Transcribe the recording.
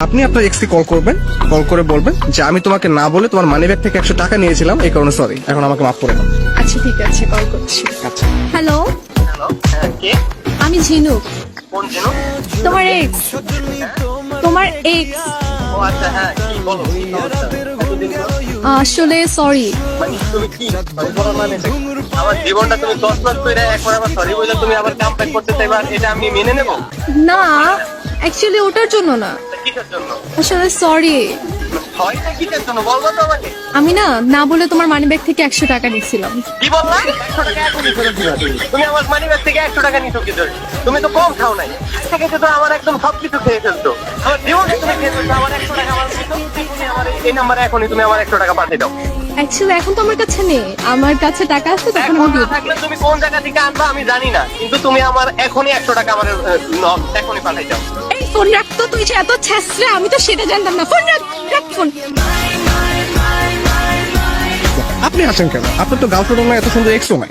আপনি আপনার এক্সকে কল করবেন, কল করে বলবেন যে আমি তোমাকে না বলে তোমার মানি ব্যাগ থেকে 100 টাকা নিয়েছিলাম, এই কারণে সরি, এখন আমাকে মাফ করে দাও। আচ্ছা ঠিক আছে, কল করছি। আচ্ছা। হ্যালো, হ্যালো, কে? আমি ঝিনুক, কোন ঝিনুক? তোমার এক্স। তোমার এক্স ও আচ্ছা, হ্যাঁ, কি বলো, কি সমস্যা? এতদিন পর? আসলে সরি। মানে তুমি কি sorry বলার মানে এটা কি? আমার জীবনটা তুমি 10 লাখ কইরা একবার আবার সরি বলে তুমি আবার কাম ব্যাক করতে চাইবা, এটা আমি মেনে নেব? না, অ্যাকচুয়ালি ওটার জন্য না, কিসের জন্য? আসলে সরি। সরিটা কিসের জন্য বলবো তো আমাকে? আমি না বলে তোমার মানি ব্যাগ থেকে 100 টাকা নিয়েছিলাম। কি বললা? 100 টাকা এখনই ফেরত দিবা তুমি। তুমি আমার মানি ব্যাগ থেকে 100 টাকা নিছো কি জন্য? তুমি তো কম খাও নাই। থেকে তো আমার একদম সবকিছু খেয়ে ফেলতো। আমার জীবনে তুমি খেয়ে ফেলতো, আমার 100 টাকা আমার দিতো, তুমি আমার এই নাম্বারে এখনই তুমি আমার 100 টাকা পাঠিয়ে দাও। অ্যাকচুয়ালি এখন তো আমার কাছে নেই, আমার কাছে টাকা আছে তখন এখন আমি না দিয়ে দেব। থাকলে তুমি কোন জায়গা থেকে আনবা আমি জানি না, কিন্তু তুমি আমার এখনই 100 টাকা আমার এখনই পাঠাই দাও। এই ফোন রাখতো, তুই যে এত ছ্যাঁচড়া আমি তো সেটা জানতাম না। ফোন রাখ ফোন। আপনি আসেন কেন? আপনার তো গার্লফ্রেন্ড না, এত সুন্দর এক্সও নাই।